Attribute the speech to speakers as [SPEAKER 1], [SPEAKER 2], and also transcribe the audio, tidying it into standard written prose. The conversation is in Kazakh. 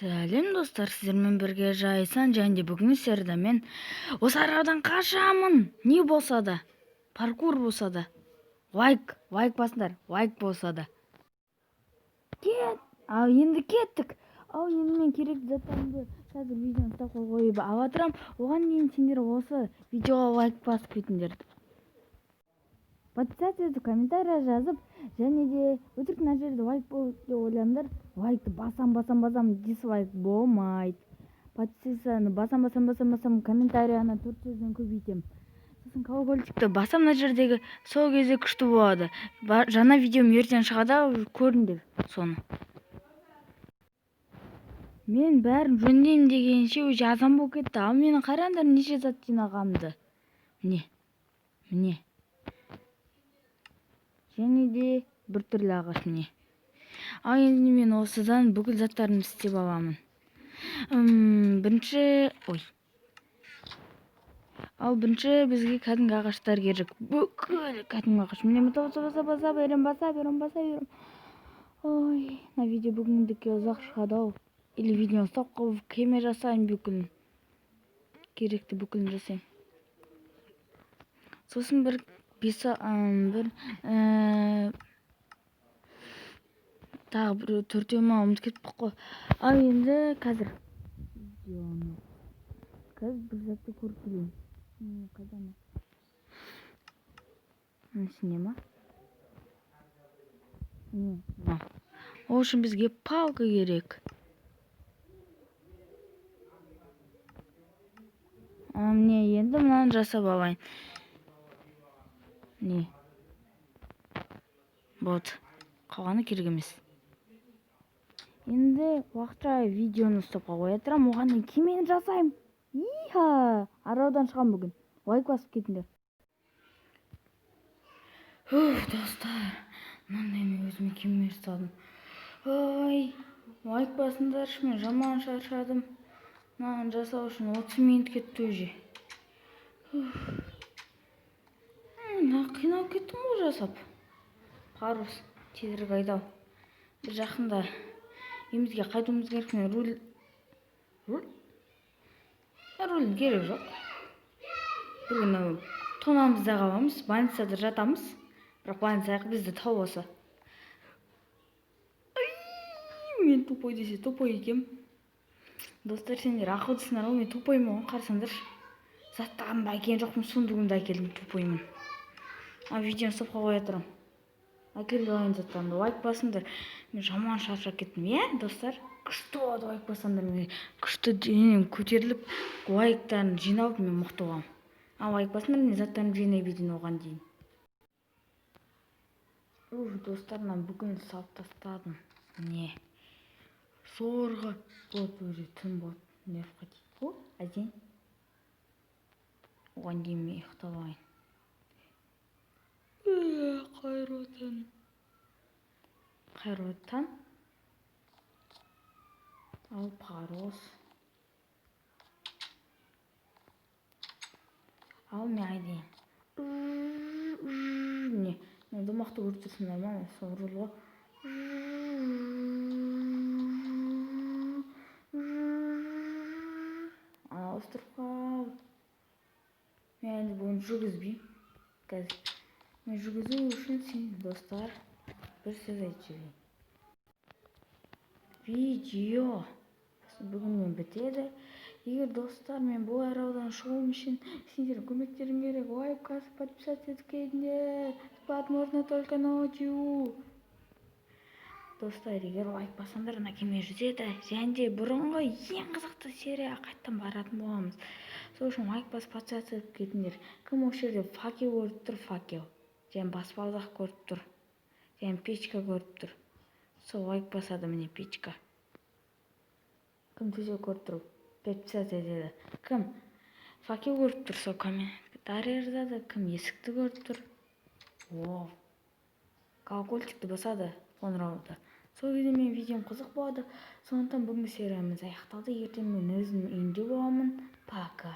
[SPEAKER 1] Сәлем достар, сіздермен бірге Жайсан, және бүгін сіздерді мен осы арадан қашамын. Не болса да, паркур болса да, лайк басыңдар, лайк болса да. Енді кеттік. Енді мен керек заттарымды қазір видеоны ұстап қойып ала тұрам. Оған дейін сендер осы видеоға лайк басып кетіңдер. Подписаться, комментария жазып, және де өтірік мына жерде лайк болды деп ойлаңдар. Лайкты басам, дизлайк болмайды. Подписаться басам, комментарияны 4 сөзден көбейтем. Сосын колокольчикті басам, мына жердегі сол кезде күшті болады. Жаңа видеом ертең шығады, көріңдер соны. Мен бәрін жөндеймін дегенше уже азан болып кетті. Ал мені қараңдар неше зат жинағанымды. Міне. Және де бір түрлі ағаш міне. Ал енді мен осыдан бүкіл заттарымды істеп аламын. Бірінші бізге кәдімгі ағаштар керек. Бүкіл кәдімгі ағаш. Міне баса берем. На видео бүгіндікке ұзақ шығады ау. Или видеоны стоп қылып кеме жасайын бүкілін. Керекті бүкілін жасайын. Сосын тағы бір төртеуіме ұмытып кетіп қой. Ал енді қазір бір затты көріп келейін. Қайдан? Сіне ма? Ол үшін бізге палка керек. Міне енді мынаны жасап алайын. Не? Вот. Қалғаны керек емес. Енді уақытша видеоны ұстапқа қоя тұрам. Оған кемені жасайым. Араудан шығам бүгін. Лайк басып кетіңдер. Достар, мынандай мен өзіме кеме жасадым. Лайк басыңдаршы, мен жаман шаршадым. Мынаны жасау үшін 30 минут кетті уже. Қинап кеттім ғой жасап. Парус, тезірек айдау. Бір жақында емізге қайтуымыз керек. Мен рулін керек жоқ. Бір күні тонамызда қаламыз, больницада жатамыз. Бірақ больницаға бізді тау болса. Мен тупой десе тупой екем. Достар, сендер ақылдысыңдар ғой, мен тупоймын ғой, қарасаңдаршы. Заттарымды әкелген жоқпын, сундығымды әкелдім, тупоймын. Видеоны стопқа қоя тұрам. Әкеліп алайын заттарымды, лайк басыңдар. Мен жаман шаршап кеттім, достар? Күшті болады лайк басаңдар, мен күшті денем көтеріліп, лайктарын жиналып, мен мықты боламын. Лайк басыңдар, мен заттарымды жинай берейін оған дейін. Достарымнан бүгін салып тастадым. Не? Зорға болып өре түн болып нервқа дейді. Әден. Оған дейін мен ұйықтап алайын. Қайырлы таң. Ал парус. Ал мен айдайын. Не? Мен домақты көріп тұрсың нормально, сол рулға. Остырып қал. Мен енді бүгін жүргізбеймін. Қазір мен жүргізу үшін сен, достар, бір сөз айтып жіберейін. Видео бүгін мен бітеді. Егер достар, мен бұл араудан шығуым үшін сендер көмектерің керек. Лайк басып, подписаться етіп кетіңдер. Спать можно только ночью. Достар, егер лайк басаңдар, ана кеме жүзеді. Және де бұрынғы ең қызықты серия қайттан баратын боламыз. Сол үшін лайк басып, подписаться етіп кетіңдер. Кім осы жерде факел көріп тұр, факел. Және баспалдақ көріп тұр. Және печка көріп тұр. Сол лайк басады, міне печка. Кім төсек көріп тұр, подписаться етеді. Кім факел көріп тұр, сол комментарий жазады. Кім есікті көріп тұр. Колокольчикті басады, қоңырауды. Сол кезде мен видеом қызық болады. Сондықтан бүгінгі сериямыз аяқталды. Ертең мен өзім үйінде боламын. Пока.